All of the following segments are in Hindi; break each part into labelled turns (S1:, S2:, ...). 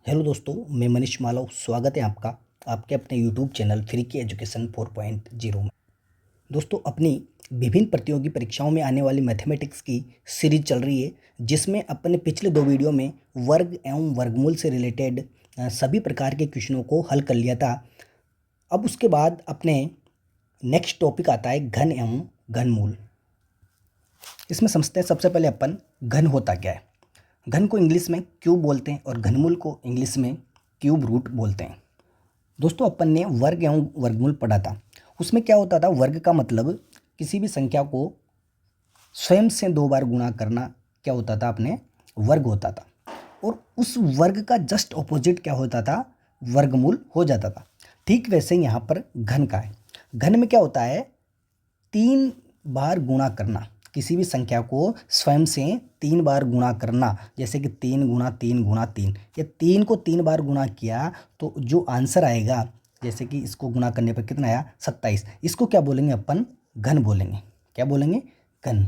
S1: हेलो दोस्तों, मैं मनीष मालव। स्वागत है आपका आपके अपने यूट्यूब चैनल फ्री की एजुकेशन 4.0 में। दोस्तों, अपनी विभिन्न प्रतियोगी परीक्षाओं में आने वाली मैथमेटिक्स की सीरीज चल रही है, जिसमें अपने पिछले 2 वीडियो में वर्ग एवं वर्गमूल से रिलेटेड सभी प्रकार के क्वेश्चनों को हल कर लिया था। अब उसके बाद अपने नेक्स्ट टॉपिक आता है घन एवं घनमूल। इसमें समझते हैं सबसे पहले अपन घन होता क्या है। घन को इंग्लिश में क्यूब बोलते हैं और घनमूल को इंग्लिश में क्यूब रूट बोलते हैं। दोस्तों, अपन ने वर्ग एवं वर्गमूल पढ़ा था। उसमें क्या होता था, वर्ग का मतलब किसी भी संख्या को स्वयं से 2 बार गुणा करना क्या होता था, अपने वर्ग होता था। और उस वर्ग का जस्ट ऑपोजिट क्या होता था, वर्गमूल हो जाता था। ठीक वैसे ही यहाँ पर घन का है। घन में क्या होता है, 3 बार गुणा करना, किसी भी संख्या को स्वयं से 3 बार गुणा करना। जैसे कि 3 गुणा 3 गुणा 3, ये 3 को 3 बार गुणा किया तो जो आंसर आएगा, जैसे कि इसको गुणा करने पर कितना आया, 27। इसको क्या बोलेंगे, अपन घन बोलेंगे। क्या बोलेंगे, घन।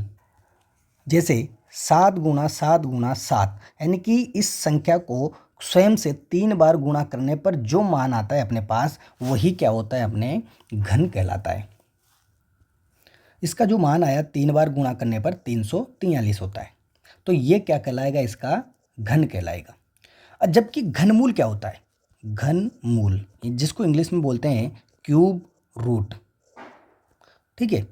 S1: जैसे 7 गुणा 7 गुणा 7, यानी कि इस संख्या को स्वयं से 3 बार गुणा करने पर जो मान आता है अपने पास, वही क्या होता है, अपने घन कहलाता है। इसका जो मान आया 3 बार गुणा करने पर 343 होता है, तो ये क्या कहलाएगा, इसका घन कहलाएगा। और जबकि घनमूल क्या होता है, घनमूल जिसको इंग्लिश में बोलते हैं क्यूब रूट। ठीक है।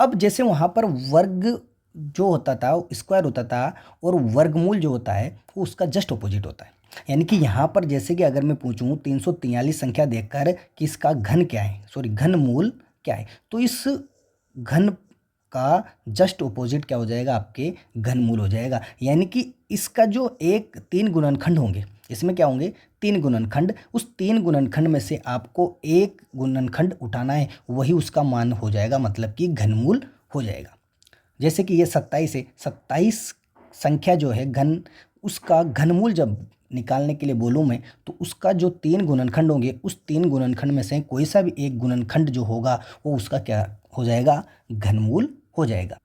S1: अब जैसे वहाँ पर वर्ग जो होता था स्क्वायर होता था, और वर्गमूल जो होता है वो उसका जस्ट अपोजिट होता है। यानी कि यहाँ पर जैसे कि अगर मैं पूछूं 343 संख्या देखकर कि इसका घन क्या है, सॉरी घनमूल क्या है, तो इस घन का जस्ट अपोजिट क्या हो जाएगा, आपके घनमूल हो जाएगा। यानी कि इसका जो 3 गुणनखंड होंगे, इसमें क्या होंगे, 3 गुणनखंड। उस 3 गुणनखंड में से आपको एक गुणनखंड उठाना है, वही उसका मान हो जाएगा, मतलब कि घनमूल हो जाएगा। जैसे कि ये 27 है, 27 संख्या जो है घन, उसका घनमूल जब निकालने के लिए बोलूँ मैं, तो उसका जो 3 गुणनखंड होंगे, उस 3 गुणनखंड में से कोई सा भी एक गुणनखंड जो होगा वो उसका क्या हो जाएगा, घनमूल हो जाएगा।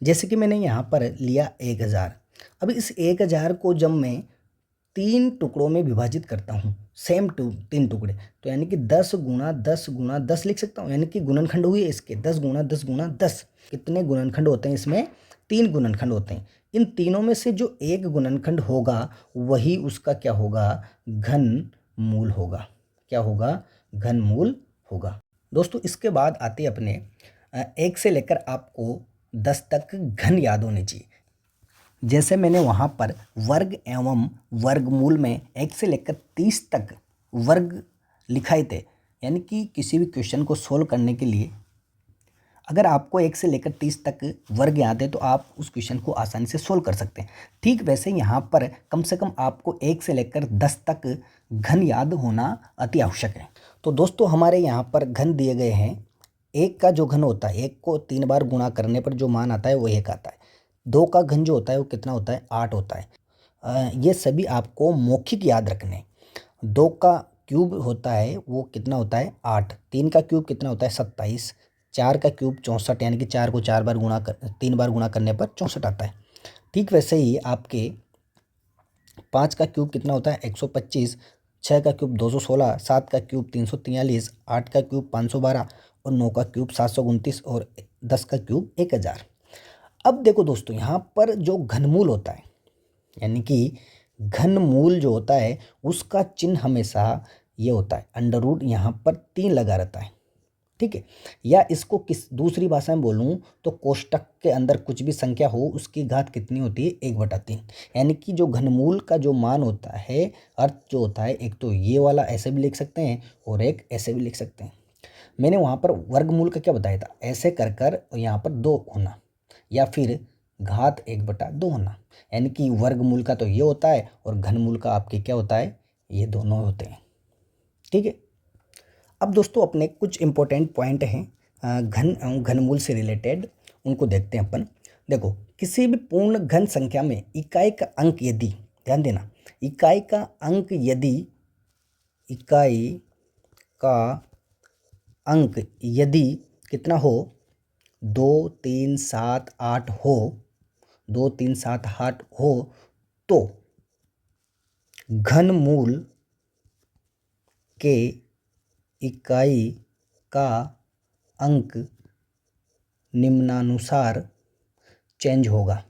S1: जैसे कि मैंने यहाँ पर लिया 1000। अब इस 1000 को जब मैं 3 टुकड़ों में विभाजित करता हूँ, सेम 3 टुकड़े, तो यानी कि 10 गुणा 10 गुणा 10 लिख सकता हूँ। यानी कि गुणनखंड हुए इसके 10 गुणा 10 गुणा 10। कितने गुणनखंड होते हैं इसमें, 3 गुणनखंड होते हैं। इन तीनों में से जो एक गुणनखंड होगा, वही उसका क्या होगा, घन मूल होगा। क्या होगा, घन मूल होगा। दोस्तों, इसके बाद आते अपने 1 से लेकर आपको 10 तक घन याद होने चाहिए। जैसे मैंने वहाँ पर वर्ग एवं वर्गमूल में 1 से लेकर 30 तक वर्ग लिखाए थे। यानी कि किसी भी क्वेश्चन को सोल्व करने के लिए अगर आपको 1 से लेकर 30 तक वर्ग याद है, तो आप उस क्वेश्चन को आसानी से सोल्व कर सकते हैं। ठीक वैसे यहाँ पर कम से कम आपको 1 से लेकर 10 तक घन याद होना अति आवश्यक है। तो दोस्तों, हमारे यहाँ पर घन दिए गए हैं। 1 का जो घन होता है, 1 को 3 बार गुणा करने पर जो मान आता है वो 1 आता है। 2 का घन जो होता है वो कितना होता है, 8 होता है। ये सभी आपको मौखिक याद रखने। 2 का क्यूब होता है वो कितना होता है, 8। 3 का क्यूब कितना होता है, 27। 4 का क्यूब 64, यानी कि 4 को 3 बार गुणा करने पर 64 आता है। ठीक वैसे ही आपके 5 का क्यूब कितना होता है, 125। 6 का क्यूब 216। 7 का क्यूब 343। 8 का क्यूब 512 और 9 का क्यूब 729 और 10 का क्यूब 1000। अब देखो दोस्तों, यहाँ पर जो घनमूल होता है, यानी कि घनमूल जो होता है उसका चिन्ह हमेशा ये होता है अंडर रूट, यहाँ पर 3 लगा रहता है। ठीक है। या इसको किस दूसरी भाषा में बोलूँ तो कोष्टक के अंदर कुछ भी संख्या हो, उसकी घात कितनी होती है, 1/3। यानी कि जो घनमूल का जो मान होता है, अर्थ जो होता है, एक तो ये वाला ऐसे भी लिख सकते हैं और एक ऐसे भी लिख सकते हैं। मैंने वहाँ पर वर्गमूल का क्या बताया था, ऐसे कर कर यहाँ पर 2 होना, या फिर घात 1/2 होना। यानी कि वर्गमूल का तो ये होता है और घनमूल का आपके क्या होता है, ये दोनों होते हैं। ठीक है। अब दोस्तों, अपने कुछ इंपॉर्टेंट पॉइंट हैं घन एवं घनमूल से रिलेटेड, उनको देखते हैं अपन। देखो, किसी भी पूर्ण घन संख्या में इकाई का अंक यदि, ध्यान देना, इकाई का अंक यदि, इकाई का अंक यदि कितना हो, 2 3 7 8 हो, 2 3 7 8 हो, तो घनमूल के इकाई का अंक निम्नानुसार चेंज होगा।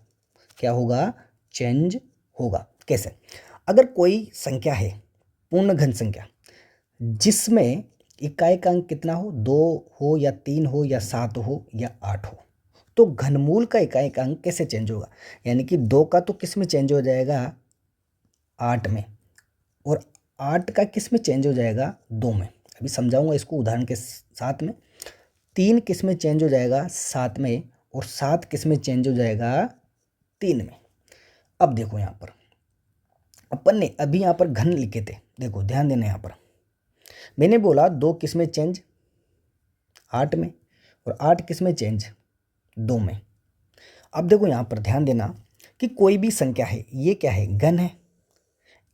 S1: क्या होगा? चेंज होगा। कैसे? अगर कोई संख्या है, पूर्ण घन संख्या, जिसमें इकाई का अंक कितना हो, 2 हो या 3 हो या 7 हो या 8 हो, तो घनमूल का इकाई का अंक कैसे चेंज होगा? यानी कि 2 का तो किस में चेंज हो जाएगा? 8 में। और 8 का किस में चेंज हो जाएगा? 2 में। अभी समझाऊंगा इसको उदाहरण के साथ में। 3 किस में चेंज हो जाएगा? 7 में। और 7 किस में चेंज हो जाएगा? 3 में। अब देखो यहाँ पर अपन ने अभी यहाँ पर घन लिखे थे, देखो ध्यान देना, यहाँ पर मैंने बोला 2 किस में चेंज? 8 में। और 8 किस में चेंज? 2 में। अब देखो यहाँ पर ध्यान देना कि कोई भी संख्या है, ये क्या है? घन है।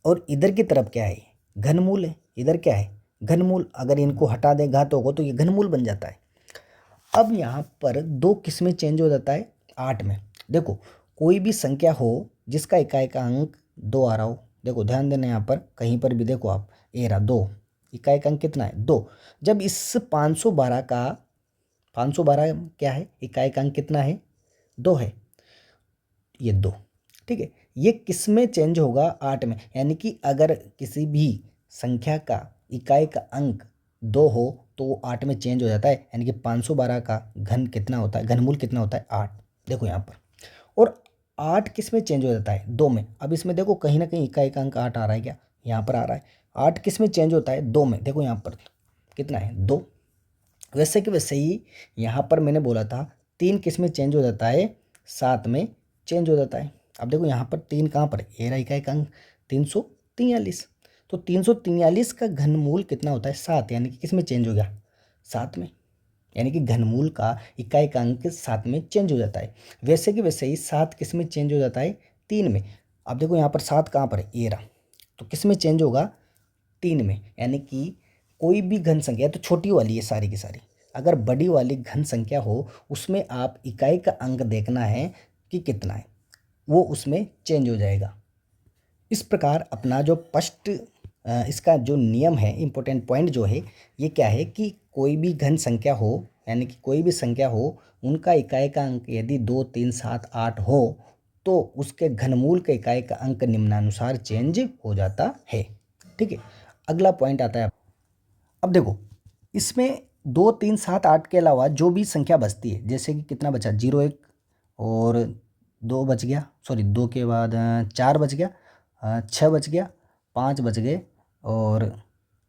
S1: और इधर की तरफ क्या है? घनमूल है। इधर क्या है? घनमूल। अगर इनको हटा दें घातों को तो ये घनमूल बन जाता है। अब यहाँ पर 2 किस में चेंज हो जाता है? 8 में। देखो कोई भी संख्या हो जिसका इकाई का अंक 2 आ रहा हो, देखो ध्यान देना यहाँ पर कहीं पर भी, देखो आप, ये रहा 2, इकाई का अंक कितना है? 2। जब इस 512 का 512 क्या है? इकाई का अंक कितना है? 2 है। ये 2, ठीक है। ये किस में चेंज होगा? 8 में। यानी कि अगर किसी भी संख्या का इकाई का अंक 2 हो तो वो 8 में चेंज हो जाता है। यानी कि 512 का घन कितना होता है? घनमूल कितना होता है? 8। देखो यहाँ पर। और 8 किस में चेंज हो जाता है? 2 में। अब इसमें देखो कहीं ना कहीं इकाई का अंक 8 आ रहा है क्या? यहाँ पर आ रहा है। 8 किस में चेंज होता है? 2 में। देखो यहाँ पर कितना है? 2। वैसे कि वैसे ही यहाँ पर मैंने बोला था 3 किस में चेंज हो जाता है? 7 में चेंज हो जाता है। अब देखो यहाँ पर 3 कहाँ पर है? ये रहा इकाई का अंक 343। तो 343 का घनमूल कितना होता है? 7। यानी कि किस में चेंज हो गया? 7 में। यानी कि घनमूल का इकाई का अंक 7 में चेंज हो जाता है। वैसे कि वैसे ही 7 किस में चेंज हो जाता है? 3 में। अब देखो यहाँ पर 7 कहाँ पर है? ये रहा। तो किस में चेंज होगा? 3 में। यानी कि कोई भी घन संख्या, तो छोटी वाली है सारी की सारी, अगर बड़ी वाली घन संख्या हो उसमें आप इकाई का अंक देखना है कि कितना है, वो उसमें चेंज हो जाएगा। इस प्रकार अपना जो फर्स्ट इसका जो नियम है, इम्पोर्टेंट पॉइंट जो है, ये क्या है कि कोई भी घन संख्या हो, यानी कि कोई भी संख्या हो, उनका इकाई का अंक यदि 2, 3, 7, 8 हो तो उसके घनमूल के इकाई का अंक निम्नानुसार चेंज हो जाता है। ठीक है। अगला पॉइंट आता है। अब देखो इसमें 2, 3, 7, 8 के अलावा जो भी संख्या बचती है, जैसे कि कितना बचा? 0, 1 और 2 बच गया, सॉरी 2 के बाद 4 बच गया, 6 बच गया, 5 बच गए और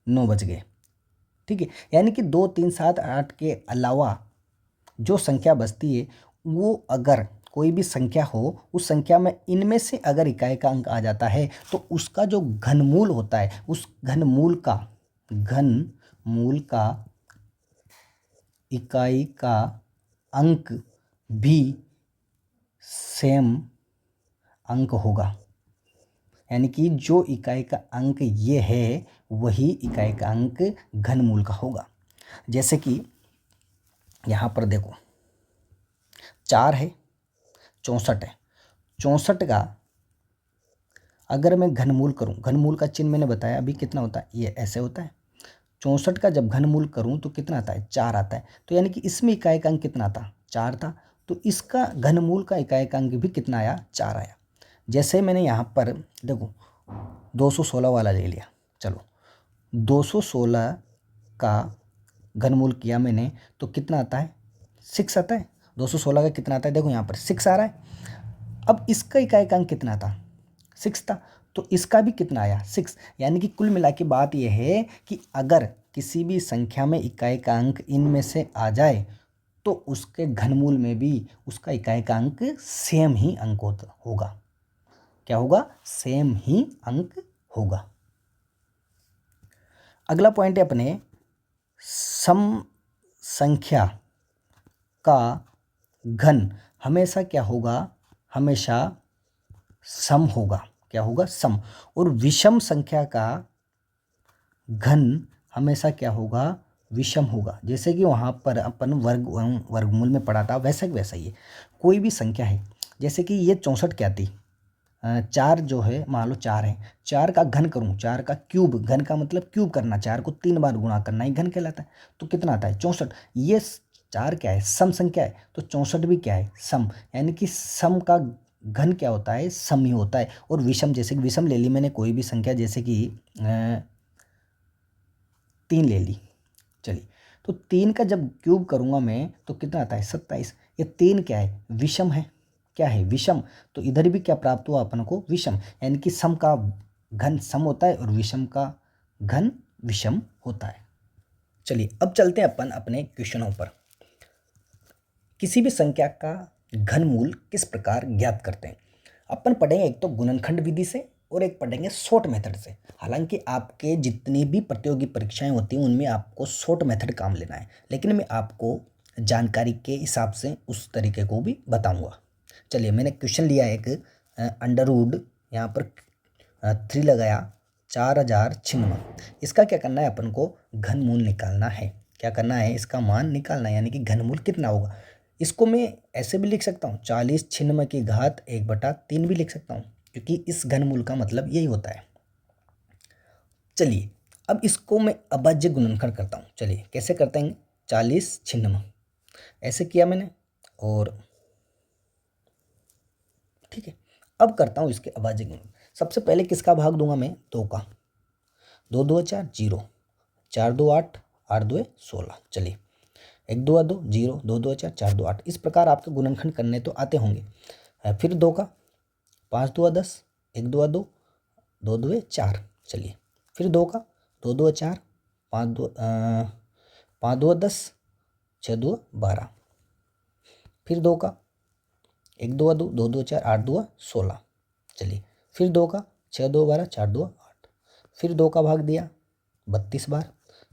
S1: 9 बच गए। ठीक है। यानी कि 2, 3, 7, 8 के अलावा जो संख्या बचती है, वो अगर कोई भी संख्या हो, उस संख्या में इनमें से अगर इकाई का अंक आ जाता है तो उसका जो घनमूल होता है, उस घनमूल का इकाई का अंक भी सेम अंक होगा। यानी कि जो इकाई का अंक ये है वही इकाई का अंक घनमूल का होगा। जैसे कि यहाँ पर देखो 4 है, 64 है। 64 का अगर मैं घनमूल करूँ, घनमूल का चिन्ह मैंने बताया अभी कितना होता है, ये ऐसे होता है। 64 का जब घनमूल करूँ तो कितना आता है? 4 आता है। तो यानी कि इसमें इकाई का अंक कितना था? 4 था। तो इसका घनमूल का इकाई का अंक भी कितना आया? 4 आया। जैसे मैंने यहाँ पर देखो 216 वाला ले लिया। चलो 216 का घनमूल किया मैंने तो कितना आता है? 6 आता है। 216 का कितना आता है? देखो यहाँ पर 6 आ रहा है। अब इसका इकाई का अंक कितना था? 6 था। तो इसका भी कितना आया? 6। यानी कि कुल मिला के बात यह है कि अगर किसी भी संख्या में इकाई का अंक इनमें से आ जाए तो उसके घनमूल में भी उसका इकाई का अंक सेम ही अंक होगा। क्या होगा? सेम ही अंक होगा। अगला पॉइंट है अपने सम संख्या का घन हमेशा क्या होगा? हमेशा सम होगा। क्या होगा? सम। और विषम संख्या का घन हमेशा क्या होगा? विषम होगा। जैसे कि वहाँ पर अपन वर्गमूल में पढ़ा था, वैसा ही है। कोई भी संख्या है, जैसे कि ये 64 क्या थी? चार जो है, मान लो 4 है, 4 का घन करूँ, 4 का क्यूब, घन का मतलब क्यूब करना, 4 को 3 बार गुणा करना ही घन कहलाता है। तो कितना आता है 64। ये 4 क्या है, सम संख्या है, तो 64 भी क्या है, सम, यानी कि सम का घन क्या होता है, सम ही होता है। और विषम, जैसे कि विषम ले ली मैंने कोई भी संख्या, जैसे कि 3 ले ली, चलिए, तो 3 का जब क्यूब करूँगा मैं तो कितना आता है 27। ये 3 क्या है, विषम है, क्या है, विषम। तो इधर भी क्या प्राप्त हुआ अपन को, विषम, यानी कि सम का घन सम होता है और विषम का घन विषम होता है। चलिए अब चलते हैं अपन अपने क्वेश्चनों पर। किसी भी संख्या का घनमूल किस प्रकार ज्ञात करते हैं। अपन पढ़ेंगे एक तो गुणनखंड विधि से और एक पढ़ेंगे शॉर्ट मेथड से। हालांकि आपके जितनी भी प्रतियोगी परीक्षाएं होती हैं उनमें आपको शॉर्ट मेथड काम लेना है, लेकिन मैं आपको जानकारी के हिसाब से उस तरीके को भी बताऊंगा। चलिए मैंने क्वेश्चन लिया एक, अंडर रूट यहाँ पर 3 लगाया 4096। इसका क्या करना है, अपन को घनमूल निकालना है। क्या करना है, इसका मान निकालना है, यानी कि घनमूल कितना होगा। इसको मैं ऐसे भी लिख सकता हूँ, 4096 की घात 1/3 भी लिख सकता हूँ, क्योंकि इस घनमूल का मतलब यही होता है। चलिए अब इसको मैं अभाज्य गुणनखंड करता हूँ। चलिए कैसे करते हैं, 4096 ऐसे किया मैंने, और ठीक है, अब करता हूँ इसके अभाज्य गुणन। सबसे पहले किसका भाग दूंगा मैं, 2 का, 2 2 4 0, 4 2 8, 8 2 16। चलिए 1 2 2 0, 2 2 4, 4 2 8। इस प्रकार आपके गुणनखंड करने तो आते होंगे। फिर 2 का, 5 2 10, 1 2 2, 2 2 4। चलिए फिर 2 का, 2 2 4, 5 2 10, 6 2 12। फिर 2 का, 1 2 2, 2 2 4, 8 2 16। चलिए फिर 2 का, 6 2 12, 4 2 8। फिर 2 का भाग दिया 32 बार,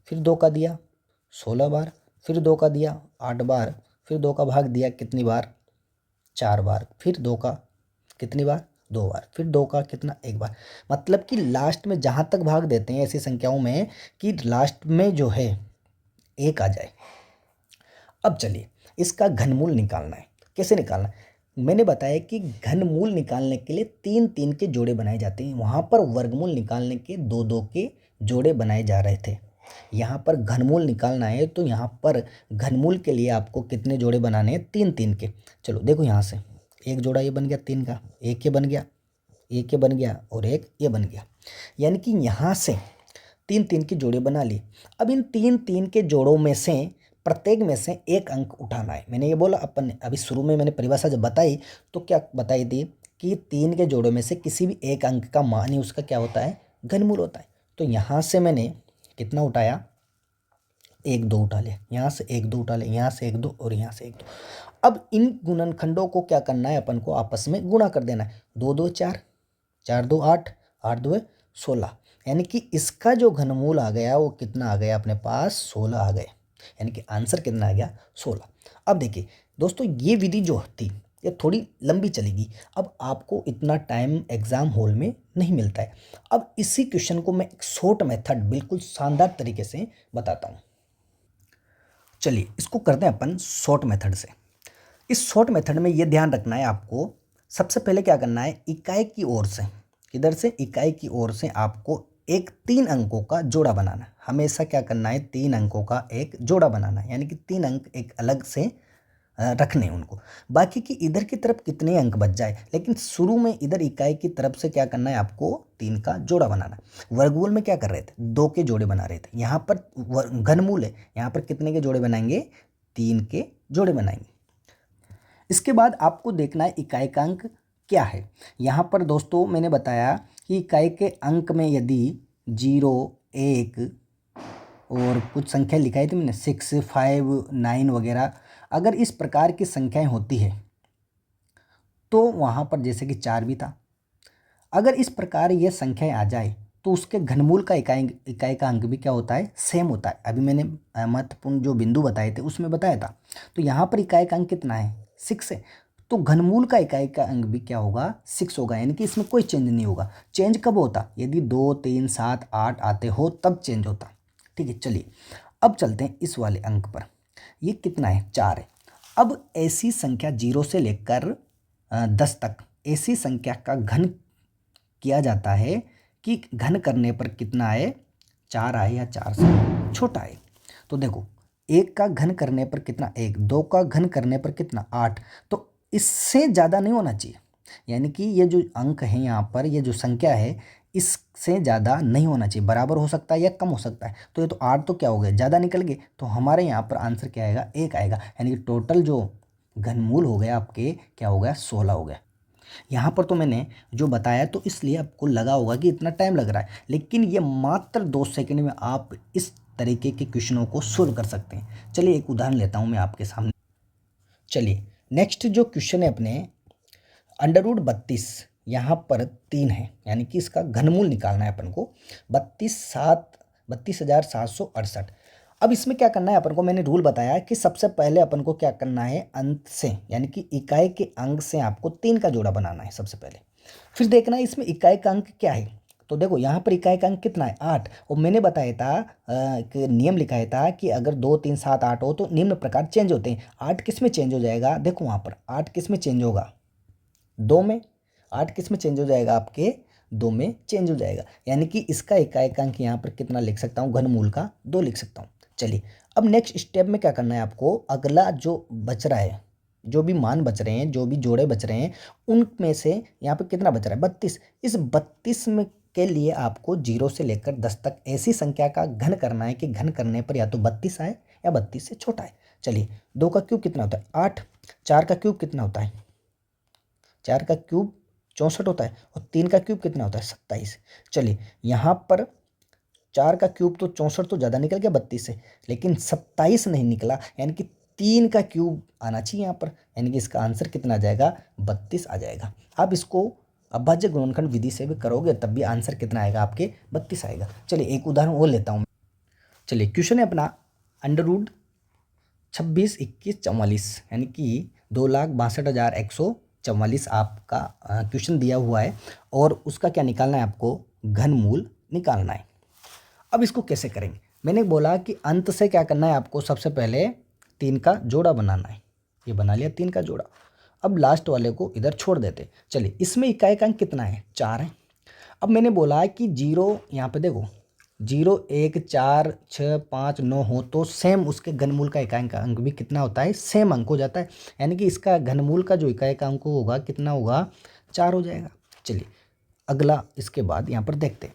S1: फिर 2 का दिया 16 बार, फिर 2 का दिया 8 बार, फिर 2 का भाग दिया कितनी बार, 4 बार, फिर 2 का कितनी बार, 2 बार, फिर 2 का कितना, 1 बार। मतलब कि लास्ट में जहाँ तक भाग देते हैं ऐसी संख्याओं में कि लास्ट में जो है 1 आ जाए। अब चलिए इसका घनमूल निकालना है। कैसे निकालना है, मैंने बताया कि घनमूल निकालने के लिए 3 3 के जोड़े बनाए जाते हैं। वहाँ पर वर्गमूल निकालने के 2 2 के जोड़े बनाए जा रहे थे। यहाँ पर घनमूल निकालना है तो यहाँ पर घनमूल के लिए आपको कितने जोड़े बनाने हैं, 3 3 के। चलो देखो यहाँ से एक जोड़ा ये बन गया 3 का, एक ये बन गया, एक ये बन गया और एक ये बन गया। यानी कि यहाँ से 3 3 के जोड़े बना लिए। अब इन 3 3 के जोड़ों में से प्रत्येक में से एक अंक उठाना है। मैंने ये बोला अपन ने अभी शुरू में, मैंने परिभाषा जब बताई तो क्या बताई थी कि 3 के जोड़ों में से किसी भी एक अंक का मान ही उसका क्या होता है, घनमूल होता है। तो यहाँ से मैंने कितना उठाया, 1 2 उठा लिया, यहाँ से 1 2 उठा लिया, यहाँ से 1 2 और यहाँ से 1 2। अब इन गुणनखंडों को क्या करना है, अपन को आपस में गुणा कर देना है। 2 2 4, 4 2 8, 8 2 16। यानी कि इसका जो घनमूल आ गया वो कितना आ गया अपने पास, 16 आ गए। यानी कि आंसर कितना आ गया, 16। अब देखिए दोस्तों ये विधि जो थी ये थोड़ी लंबी चलेगी। अब आपको इतना टाइम एग्जाम हॉल में नहीं मिलता है। अब इसी क्वेश्चन को मैं एक शॉर्ट मेथड बिल्कुल शानदार तरीके से बताता हूँ। चलिए इसको करते हैं अपन शॉर्ट मेथड से। इस शॉर्ट मेथड में ये ध्यान रखना है आपको, सबसे पहले क्या करना है, इकाई की ओर से, किधर से, इकाई की ओर से आपको एक 3 अंकों का जोड़ा बनाना है। हमेशा क्या करना है, 3 अंकों का एक जोड़ा बनाना है, यानी कि 3 अंक एक अलग से रखने हैं उनको। बाकी की इधर की तरफ कितने अंक बच जाए, लेकिन शुरू में इधर इकाई की तरफ से क्या करना है, आपको 3 का जोड़ा बनाना है। वर्गमूल में क्या कर रहे थे, 2 के जोड़े बना रहे थे। यहाँ पर घनमूल है, यहाँ पर कितने के जोड़े बनाएंगे, 3 के जोड़े बनाएंगे। इसके बाद आपको देखना है इकाई का अंक क्या है। यहाँ पर दोस्तों मैंने बताया कि इकाई के अंक में यदि 0 1 और कुछ संख्या लिखाई थी मैंने 6 5 9 वगैरह, अगर इस प्रकार की संख्याएं होती है तो वहाँ पर जैसे कि 4 भी था। अगर इस प्रकार ये संख्याएं आ जाए तो उसके घनमूल का इकाई का अंक भी क्या होता है, सेम होता है। अभी मैंने महत्वपूर्ण जो बिंदु बताए थे उसमें बताया था। तो यहाँ पर इकाई का अंक कितना है, 6 है। तो घनमूल का इकाई का अंक भी क्या होगा, 6 होगा। यानी कि इसमें कोई चेंज नहीं होगा। चेंज कब होता, यदि 2 3 7 8 आते हो तब चेंज होता। ठीक है, चलिए अब चलते हैं इस वाले अंक पर। ये कितना है, 4 है। अब ऐसी संख्या 0 से लेकर 10 तक ऐसी संख्या का घन किया जाता है कि घन करने पर कितना आए, 4 आए या 4 से छोटा आए। तो देखो 1 का घन करने पर कितना 1, 2 का घन करने पर कितना 8, तो इससे ज़्यादा नहीं होना चाहिए। यानी कि ये जो अंक है यहाँ पर, ये जो संख्या है इससे ज़्यादा नहीं होना चाहिए, बराबर हो सकता है या कम हो सकता है। तो ये तो 8 तो क्या हो गया, ज़्यादा निकल गए, तो हमारे यहाँ पर आंसर क्या आएगा, 1 आएगा। यानी कि टोटल जो घनमूल हो गया आपके क्या हो गया, 16 हो गया। यहाँ पर तो मैंने जो बताया तो इसलिए आपको लगा होगा कि इतना टाइम लग रहा है, लेकिन ये मात्र 2 सेकंड में आप इस तरीके के क्वेश्चनों को सोल्व कर सकते हैं। चलिए एक उदाहरण लेता हूँ मैं आपके सामने। चलिए नेक्स्ट जो क्वेश्चन है अपने, √32 यहाँ पर 3 है, यानी कि इसका घनमूल निकालना है अपन को, 32,768। अब इसमें क्या करना है अपन को, मैंने रूल बताया कि सबसे पहले अपन को क्या करना है, अंत से यानी कि इकाई के अंक से आपको 3 का जोड़ा बनाना है सबसे पहले। फिर देखना है इसमें इकाई का अंक क्या है। तो देखो यहाँ पर इकाई का अंक कितना है, 8। और मैंने बताया था कि नियम लिखाया था कि अगर 2, 3, 7, 8 हो तो निम्न प्रकार चेंज होते हैं। 8 किस में चेंज हो जाएगा, देखो वहाँ पर 8 किस में चेंज होगा, 2 में। 8 किस में चेंज हो जाएगा, आपके 2 में चेंज हो जाएगा। यानी कि इसका इकाई का अंक यहाँ पर कितना लिख सकता हूँ, घनमूल का 2 लिख सकता हूँ। चलिए अब नेक्स्ट स्टेप में क्या करना है आपको, अगला जो बच रहा है, जो भी मान बच रहे हैं, जो भी जोड़े बच रहे हैं, उनमें से यहाँ पे कितना बच रहा है, 32। इस 32 में के लिए आपको 0 से लेकर 10 तक ऐसी संख्या का घन करना है कि घन करने पर या तो 32 आए या 32 से छोटा है। चलिए 2 का क्यूब कितना होता है, 8। 4 का क्यूब कितना होता है, 4 का क्यूब 64 होता है। और 3 का क्यूब कितना होता है, 27। चलिए यहाँ पर 4 का क्यूब तो 64 तो ज़्यादा निकल गया 32 से, लेकिन 27 नहीं निकला, यानी कि 3 का क्यूब आना चाहिए यहाँ पर। यानी कि इसका आंसर कितना आ जाएगा, 32 आ जाएगा। आप इसको अभाज्य गुणनखंड विधि से भी करोगे तब भी आंसर कितना आएगा, आपके 32 आएगा। चलिए एक उदाहरण और लेता हूँ। चलिए क्वेश्चन है अपना, √26, 21, 44 यानी कि 2,62,144 आपका क्वेश्चन दिया हुआ है, और उसका क्या निकालना है आपको, घनमूल निकालना है। अब इसको कैसे करेंगे, मैंने बोला कि अंत से क्या करना है आपको, सबसे पहले 3 का जोड़ा बनाना है। ये बना लिया 3 का जोड़ा। अब लास्ट वाले को इधर छोड़ देते। चलिए इसमें इकाई का अंक कितना है, 4 है। अब मैंने बोला है कि 0 यहाँ पे देखो 0, 1, 4, 6, 5, 9 हो तो सेम उसके घनमूल का इकाई का अंक भी कितना होता है, सेम अंक हो जाता है। यानी कि इसका घनमूल का जो इकाई का अंक होगा कितना होगा, 4 हो जाएगा। चलिए अगला इसके बाद यहाँ पर देखते हैं।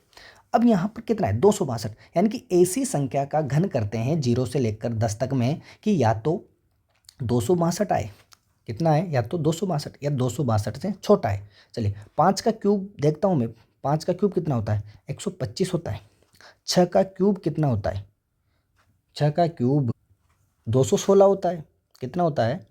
S1: अब यहाँ पर कितना है, 262। यानी कि ऐसी संख्या का घन करते हैं 0 से लेकर 10 तक में कि या तो 262 आए, कितना है, या तो 262 या 262 से छोटा है। चलिए 5 का क्यूब देखता हूँ मैं, 5 का क्यूब कितना होता है, 125 होता है। 6 का क्यूब कितना होता है, 6 का क्यूब 216 होता है। कितना होता है,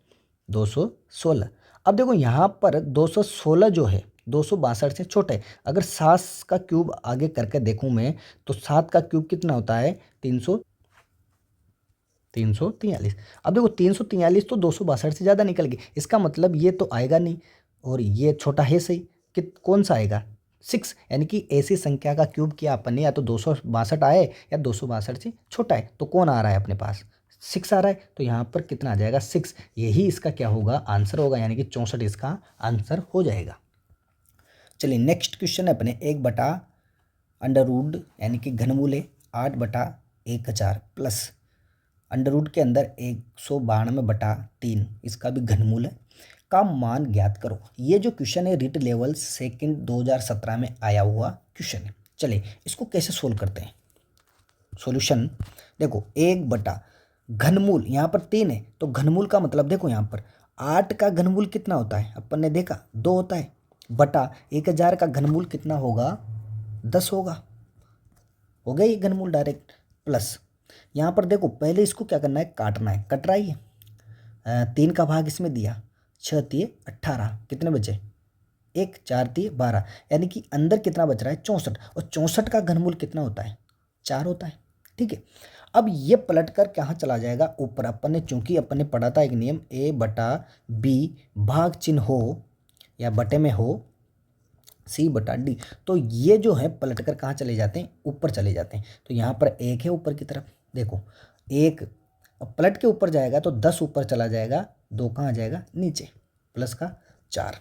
S1: 216। अब देखो यहाँ पर 216 जो है 262 से छोटा है। अगर 7 का क्यूब आगे करके देखूँ मैं तो 7 का क्यूब कितना होता है, 343। अब देखो 343 तो 262 से ज़्यादा निकल गई, इसका मतलब ये तो आएगा नहीं, और ये छोटा है सही, कि कौन सा आएगा, 6। यानी कि ऐसी संख्या का क्यूब किया अपन ने, या तो 262 आए या 262 से छोटा है, तो कौन आ रहा है अपने पास, 6 आ रहा है। तो यहाँ पर कितना आ जाएगा, 6। यही इसका क्या होगा, आंसर होगा, यानी कि 64 इसका आंसर हो जाएगा। चलिए नेक्स्ट क्वेश्चन है अपने, 1/√, यानी कि घनमूल है 8/1000 प्लस अंडर रूट के अंदर 192/3, इसका भी घनमूल है, का मान ज्ञात करो। ये जो क्वेश्चन है रिट लेवल सेकंड 2017 में आया हुआ क्वेश्चन है। चलिए इसको कैसे सोल्व करते हैं। सॉल्यूशन देखो, 1 घनमूल यहाँ पर 3 है, तो घनमूल का मतलब देखो यहाँ पर 8 का घनमूल कितना होता है, अपन ने देखा 2 होता है, बटा 1000 का घनमूल कितना होगा, 10 होगा। हो गया ये घनमूल डायरेक्ट। प्लस यहाँ पर देखो पहले इसको क्या करना है, काटना है, कट रहा है। 3 का भाग इसमें दिया, 6 तिये 18, कितने बचे, 1, 4 तिये 12, यानी कि अंदर कितना बच रहा है, 64। और 64 का घनमूल कितना होता है, 4 होता है। ठीक है, अब ये पलट कर कहाँ चला जाएगा, ऊपर। अपन ने चूंकि अपन ने पढ़ा था एक नियम, A/B भाग चिन्ह हो या बटे में हो C/D, तो ये जो है पलट कर कहाँ चले जाते हैं, ऊपर चले जाते हैं। तो यहाँ पर 1 है ऊपर की तरफ, देखो 1, अब पलट के ऊपर जाएगा तो 10 ऊपर चला जाएगा, 2 कहाँ आ जाएगा नीचे, प्लस का 4।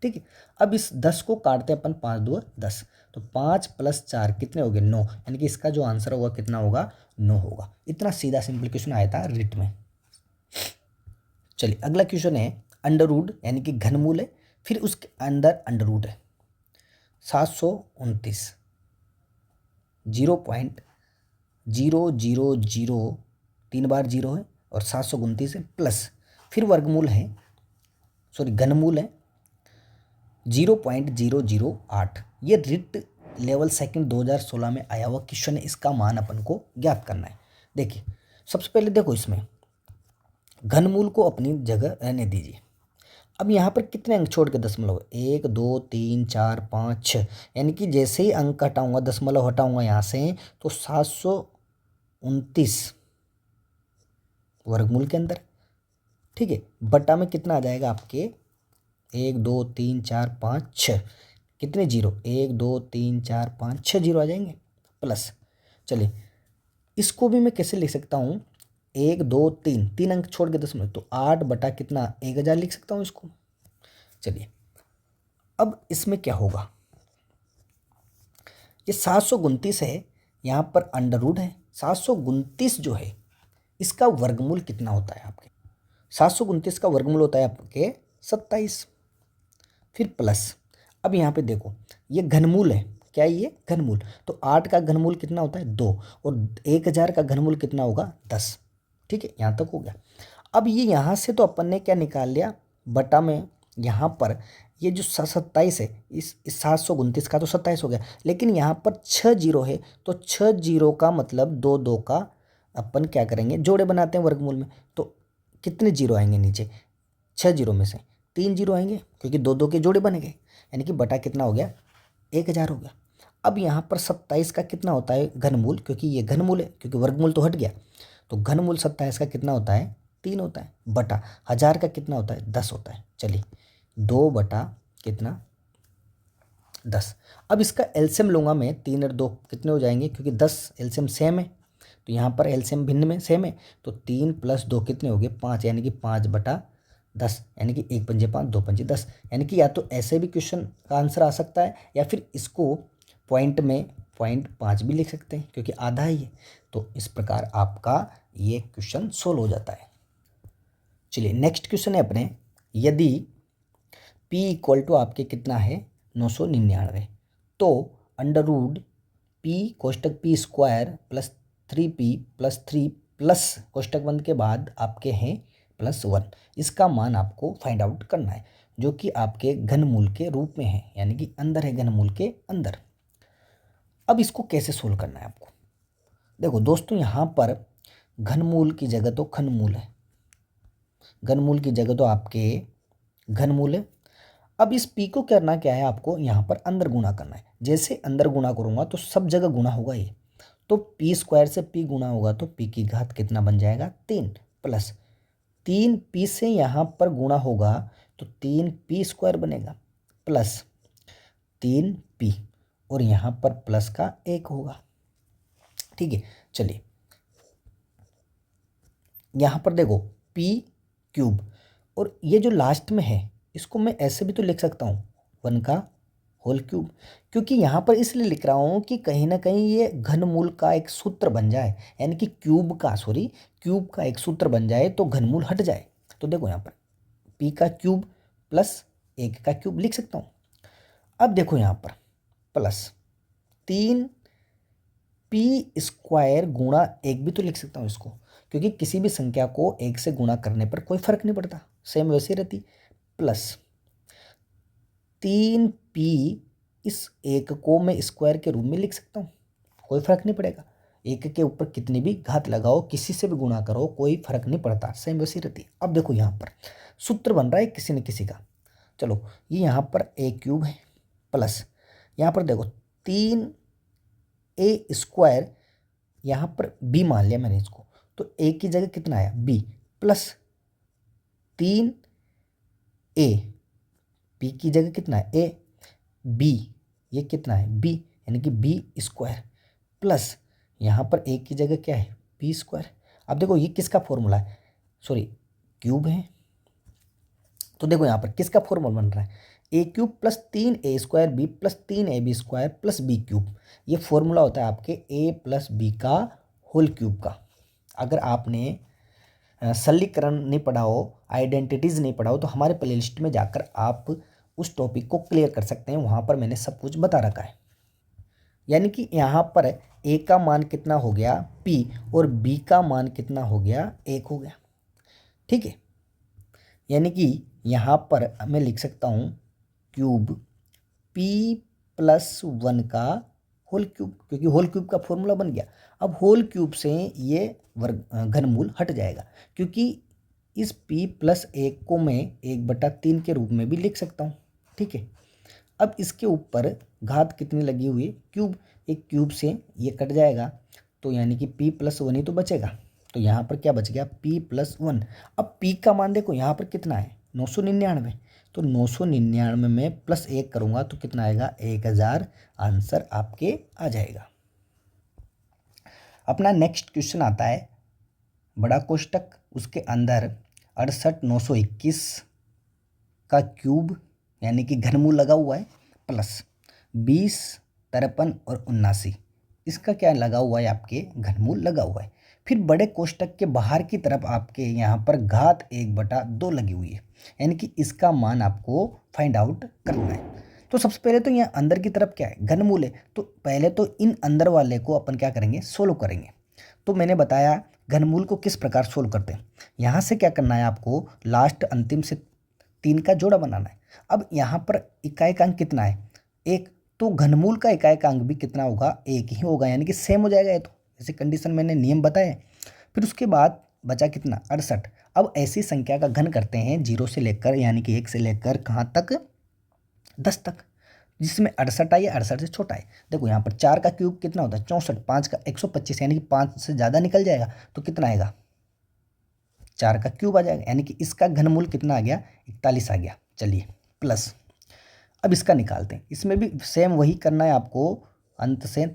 S1: ठीक है। अब इस 10 को काटते हैं अपन, 5 2 10, तो 5 + 4 कितने हो गए 9, यानी कि इसका जो आंसर होगा कितना होगा 9 होगा। इतना सीधा सिंपल क्वेश्चन आया था रिट में। चलिए अगला क्वेश्चन है अंडर रूट यानी कि घनमूल है, फिर उसके अंदर अंडर रूट है 729, 0.0003 3 बार 0 है और 729 है, प्लस फिर वर्गमूल है, सॉरी घनमूल है 0.008। ये रिट लेवल सेकंड 2016 में आया हुआ क्वेश्चन है, इसका मान अपन को ज्ञात करना है। देखिए सबसे पहले देखो इसमें घनमूल को अपनी जगह रहने दीजिए। अब यहाँ पर कितने अंक छोड़ के दशमलव, 1 2 3 4 5 6, यानी कि जैसे ही अंक हटाऊंगा दशमलव हटाऊंगा यहाँ से तो 729 वर्गमूल के अंदर, ठीक है। बटा में कितना आ जाएगा आपके 1 2 3 4 5 6, कितने जीरो 1 2 3 4 5 6 जीरो आ जाएंगे, प्लस चलिए इसको भी मैं कैसे लिख सकता हूँ 1 2 3 3 अंक छोड़ के दशमलव, तो 8 बटा कितना 1000 लिख सकता हूँ इसको। चलिए अब इसमें क्या होगा, ये 729 है, यहाँ पर अंडर रूट है, 729 जो है इसका वर्गमूल कितना होता है आपके, 729 का वर्गमूल होता है आपके 27, फिर प्लस। अब यहाँ पे देखो ये घनमूल है, क्या है ये घनमूल, तो 8 का घनमूल कितना होता है 2 और 1000 का घनमूल कितना होगा 10, ठीक है। यहाँ तक हो गया। अब ये यहाँ से तो अपन ने क्या निकाल लिया बटा में, यहाँ पर ये जो 27 है इस 729 का तो 27 हो गया, लेकिन यहाँ पर 6 जीरो है, तो 6 जीरो का मतलब 2 2 का अपन क्या करेंगे जोड़े बनाते हैं वर्गमूल में, तो कितने जीरो आएंगे नीचे, 6 जीरो में से 3 जीरो आएंगे क्योंकि 2 2 के जोड़े बन गए, यानी कि बटा कितना हो गया 1000 हो गया। अब यहाँ पर 27 का कितना होता है घनमूल, क्योंकि ये घनमूल है क्योंकि वर्गमूल तो हट गया, तो घनमूल 27 का कितना होता है 3 होता है, बटा 1000 का कितना होता है 10 होता है। चलिए 2 बटा कितना 10। अब इसका एलसीएम लूँगा मैं, 3 और 2 कितने हो जाएंगे, क्योंकि 10 एलसीएम सेम है, तो यहाँ पर एलसीएम भिन्न में सेम है, तो 3 + 2 कितने हो गए 5, यानी कि 5 बटा 10, यानी कि 1 पंजे 5 2 पंजे 10, यानी कि या तो ऐसे भी क्वेश्चन का आंसर आ सकता है या फिर इसको पॉइंट में 0.5 भी लिख सकते हैं क्योंकि आधा ही है। तो इस प्रकार आपका ये क्वेश्चन सोल्व हो जाता है। चलिए नेक्स्ट क्वेश्चन है अपने, यदि p = आपके कितना है 999, तो अंडर रूट p कोष्टक p² + 3p + 3 प्लस कोष्टक बंद के बाद आपके हैं +1, इसका मान आपको फाइंड आउट करना है, जो कि आपके घनमूल के रूप में है, यानी कि अंदर है घनमूल के अंदर। अब इसको कैसे सोल्व करना है आपको, देखो दोस्तों यहाँ पर घनमूल की जगह तो खनमूल है, घनमूल की जगह तो आपके घनमूल है। अब इस p को करना क्या है, आपको यहाँ पर अंदर गुणा करना है, जैसे अंदर गुणा करूँगा तो सब जगह गुणा होगा ये, तो p² से p गुणा होगा तो p की घात कितना बन जाएगा 3, प्लस 3p से यहाँ पर गुणा होगा तो 3p² बनेगा, प्लस 3p और यहाँ पर प्लस का 1 होगा, ठीक है। चलिए यहाँ पर देखो p³ और ये जो लास्ट में है इसको मैं ऐसे भी तो लिख सकता हूँ 1 का होल क्यूब, क्योंकि यहाँ पर इसलिए लिख रहा हूँ कि कहीं ना कहीं ये घनमूल का एक सूत्र बन जाए, यानी कि क्यूब का एक सूत्र बन जाए तो घनमूल हट जाए। तो देखो यहाँ पर p का क्यूब प्लस 1 का क्यूब लिख सकता हूँ। अब देखो यहाँ पर प्लस 3p² गुणा 1 भी तो लिख सकता हूँ इसको, क्योंकि किसी भी संख्या को 1 से गुणा करने पर कोई फर्क नहीं पड़ता, सेम वैसे ही रहती, प्लस 3p, इस 1 को मैं स्क्वायर के रूप में लिख सकता हूँ, कोई फर्क नहीं पड़ेगा, 1 के ऊपर कितनी भी घात लगाओ किसी से भी गुणा करो कोई फर्क नहीं पड़ता, सेम वैसी रहती है। अब देखो यहाँ पर सूत्र बन रहा है किसी न किसी का, चलो ये यहाँ पर a³ है, प्लस यहाँ पर देखो 3a², यहाँ पर b मान लिया मैंने इसको, तो a की जगह कितना आया b, प्लस 3a, p की जगह कितना है a, b ये कितना है b, यानी कि b² प्लस यहाँ पर a की जगह क्या है b²। अब देखो ये किसका फॉर्मूला है, सॉरी क्यूब है, तो देखो यहाँ पर किसका फॉर्मूला बन रहा है, a cube plus 3a² b plus 3ab² plus b cube, ये फॉर्मूला होता है आपके ए प्लस बी का होल क्यूब का। अगर आपने सरलीकरण नहीं पढ़ा हो, आइडेंटिटीज़ नहीं पढ़ा हो, तो हमारे प्लेलिस्ट में जाकर आप उस टॉपिक को क्लियर कर सकते हैं, वहाँ पर मैंने सब कुछ बता रखा है। यानी कि यहाँ पर ए का मान कितना हो गया p और b का मान कितना हो गया 1 हो गया। ठीक है, यानी कि यहाँ पर मैं लिख सकता हूँ क्यूब p प्लस 1 का होल क्यूब, क्योंकि होल क्यूब का फॉर्मूला बन गया। अब होल क्यूब से ये घनमूल हट जाएगा, क्योंकि इस p प्लस 1 को मैं 1/3 के रूप में भी लिख सकता हूँ। ठीक है, अब इसके ऊपर घात कितनी लगी हुई है क्यूब, एक क्यूब से ये कट जाएगा, तो यानी कि p प्लस 1 ही तो बचेगा। तो यहाँ पर क्या बच गया p प्लस 1। अब p का मान देखो यहाँ पर कितना है 999, तो 999 में प्लस 1 करूँगा तो कितना आएगा 1000, आंसर आपके आ जाएगा। अपना नेक्स्ट क्वेश्चन आता है बड़ा कोष्टक, उसके अंदर 68921 का क्यूब यानी कि घनमूल लगा हुआ है, प्लस 20, 53 और 79, इसका क्या लगा हुआ है आपके घनमूल लगा हुआ है। फिर बड़े कोष्टक के बाहर की तरफ आपके यहाँ पर घात 1/2 लगी हुई है, यानी कि इसका मान आपको फाइंड आउट करना है। तो सबसे पहले तो यहाँ अंदर की तरफ क्या है घनमूल है, तो पहले तो इन अंदर वाले को अपन क्या करेंगे सोल्व करेंगे। तो मैंने बताया घनमूल को किस प्रकार सोल्व करते हैं। यहाँ से क्या करना है आपको, लास्ट अंतिम से 3 का जोड़ा बनाना है। अब यहाँ पर इकाएकांक कितना है 1, तो घनमूल का इकाएकांक भी कितना होगा 1 ही होगा, यानी कि सेम हो जाएगा ये तो, जैसे कंडीशन मैंने नियम बताए। फिर उसके बाद बचा कितना 68। अब ऐसी संख्या का घन करते हैं 0 से लेकर यानी कि 1 से लेकर कहाँ तक 10 तक, जिसमें 68 आए, 68 से छोटा है। देखो यहाँ पर 4 का क्यूब कितना होता है 64, 5 का 125, यानी कि 5 से ज़्यादा निकल जाएगा, तो कितना आएगा 4 का क्यूब आ जाएगा, यानी कि इसका घनमूल कितना आ गया 41 आ गया। चलिए प्लस, अब इसका निकालते हैं, इसमें भी सेम वही करना है आपको, अंत से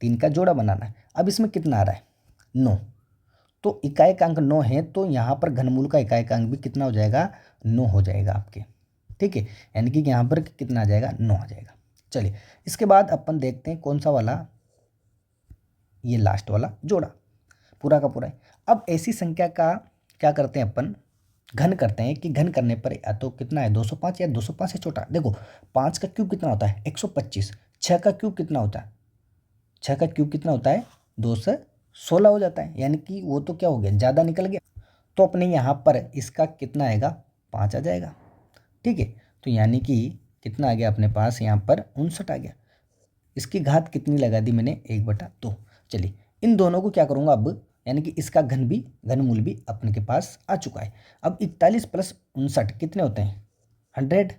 S1: 3 का जोड़ा बनाना है। अब इसमें कितना आ रहा है 9, तो इकाएकांक 9 है, तो यहाँ पर घनमूल का इकाएकांक भी कितना हो जाएगा 9 हो जाएगा आपके। ठीक है, यानी कि यहाँ पर कितना आ जाएगा 9 आ जाएगा। चलिए इसके बाद अपन देखते हैं कौन सा वाला, ये लास्ट वाला जोड़ा पूरा का पूरा है। अब ऐसी संख्या का क्या करते हैं अपन, घन करते हैं कि घन करने पर या तो कितना है 205 या 205 से छोटा। देखो 5 का क्यूब कितना होता है 125, 6 का क्यूब कितना होता है 6 का क्यूब कितना होता है 216 हो जाता है, यानी कि वो तो क्या हो गया ज़्यादा निकल गया, तो अपने यहाँ पर इसका कितना आएगा 5 आ जाएगा। ठीक है, तो यानी कि कितना आ गया अपने पास यहाँ पर 59 आ गया। इसकी घात कितनी लगा दी मैंने 1/2। चलिए इन दोनों को क्या करूँगा अब, यानी कि इसका घनमूल भी अपने के पास आ चुका है। अब 41 प्लस 59 कितने होते हैं 100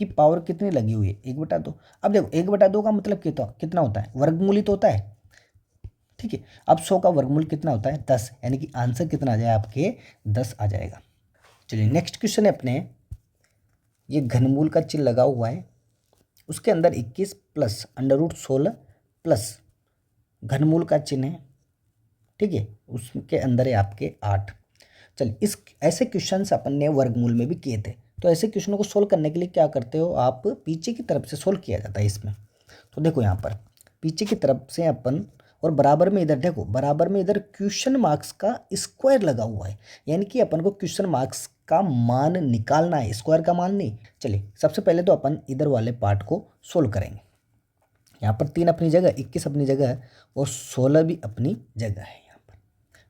S1: की पावर कितनी लगी हुई है 1/2। अब देखो 1/2 का मतलब कितना होता है वर्गमूल ही तो होता है। ठीक है, अब 100 का वर्गमूल कितना होता है 10, यानी कि आंसर कितना आ जाए आपके 10 आ जाएगा। चलिए नेक्स्ट क्वेश्चन है अपने, ये घनमूल का चिन्ह लगा हुआ है, उसके अंदर 21 प्लस √16 प्लस घनमूल का चिन्ह है। ठीक है, उसके अंदर है आपके 8। चलिए इस ऐसे क्वेश्चन अपन ने वर्गमूल में भी किए थे, तो ऐसे क्वेश्चनों को सोल्व करने के लिए क्या करते हो आप, पीछे की तरफ से सोल्व किया जाता है इसमें। तो देखो यहाँ पर पीछे की तरफ से अपन, और बराबर में इधर देखो, बराबर में इधर क्वेश्चन मार्क्स का स्क्वायर लगा हुआ है, यानी कि अपन को क्वेश्चन मार्क्स का मान निकालना है, स्क्वायर का मान नहीं। चलिए सबसे पहले तो अपन इधर वाले पार्ट को सोल्व करेंगे। यहाँ पर 3 अपनी जगह, 21 अपनी जगह है और 16 भी अपनी जगह है यहाँ पर।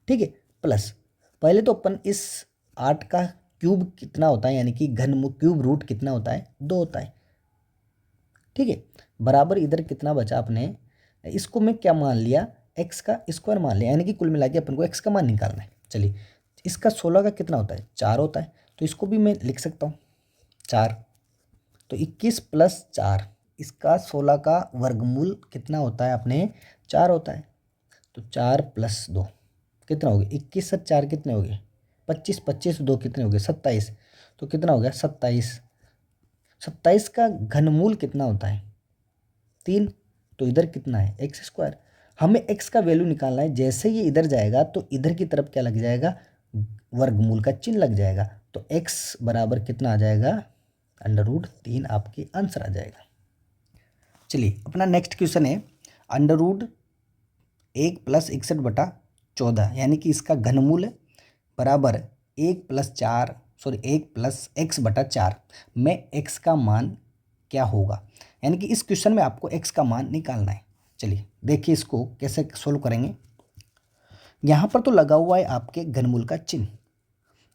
S1: ठीक है, प्लस पहले तो अपन इस 8 का क्यूब कितना होता है, यानी कि क्यूब रूट कितना होता है 2 होता है। ठीक है, बराबर इधर कितना बचा अपने, इसको मैं क्या मान लिया x का स्क्वायर मान लिया, यानी कि कुल मिला के अपन को x का मान निकालना है। चलिए इसका 16 का कितना होता है 4 होता है, तो इसको भी मैं लिख सकता हूँ 4, तो 21 प्लस 4, इसका 16 का वर्गमूल कितना होता है अपने 4 होता है, तो 4 प्लस 2 कितना हो गया 21 से 4 कितने हो गए 25, 25 2 कितने हो गए 27, तो कितना हो गया 27। 27 का घनमूल कितना होता है 3, तो इधर कितना है x²। हमें x का वैल्यू निकालना है, जैसे ये इधर जाएगा तो इधर की तरफ क्या लग जाएगा वर्गमूल का चिन्ह लग जाएगा, तो x बराबर कितना आ जाएगा √3 आपके आंसर आ जाएगा। चलिए अपना नेक्स्ट क्वेश्चन है √1 + 61/14 यानी कि इसका घनमूल बराबर 1 + x/4 में x का मान क्या होगा। यानी कि इस क्वेश्चन में आपको x का मान निकालना है। चलिए देखिए इसको कैसे सोल्व करेंगे। यहाँ पर तो लगा हुआ है आपके घनमूल का चिन्ह।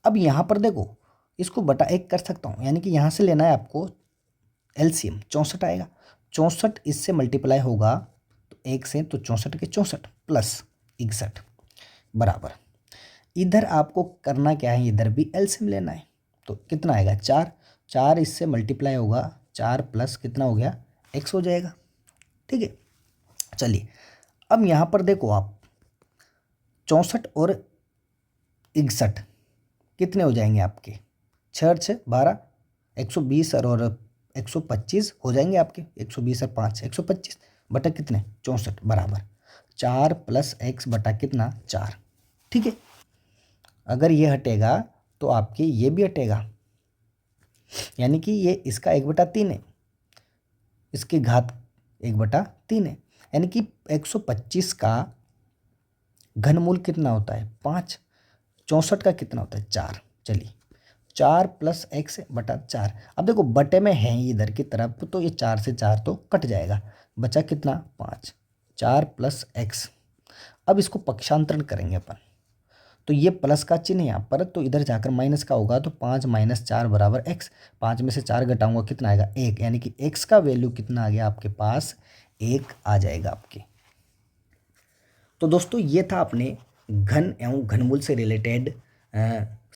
S1: अब यहाँ पर देखो इसको बटा 1 कर सकता हूँ, यानी कि यहाँ से लेना है आपको एलसीएम 64 आएगा। 64 इससे मल्टीप्लाई होगा तो 1 से, तो 64 के 64 प्लस 61 बराबर, इधर आपको करना क्या है, इधर भी एलसीएम लेना है। तो कितना आएगा 4, 4 इससे मल्टीप्लाई होगा 4 प्लस कितना हो गया x हो जाएगा। ठीक है, चलिए अब यहाँ पर देखो आप 64 और 61 कितने हो जाएंगे आपके, 6 6 12, 120 और 125 हो जाएंगे आपके, 120 और 5 125 बटा कितने 64 बराबर 4 + x बटा कितना 4। ठीक है, अगर ये हटेगा तो आपके ये भी हटेगा, यानी कि ये इसका 1/3 है, इसकी घात 1/3 है, यानी कि 125 का घनमूल कितना होता है 5, 64 का कितना होता है 4। चलिए 4 + x/4। अब देखो बटे में है इधर की तरफ, तो ये 4 से 4 तो कट जाएगा, बचा कितना 5, 4 + x। अब इसको पक्षांतरण करेंगे अपन, तो ये प्लस का चिन्ह यहाँ पर, तो इधर जाकर माइनस का होगा, तो 5 - 4 बराबर x। 5 में से 4 घटाऊंगा कितना आएगा 1, यानी कि x का वैल्यू कितना आ गया आपके पास 1 आ जाएगा आपके। तो दोस्तों ये था अपने घन एवं घनमूल से रिलेटेड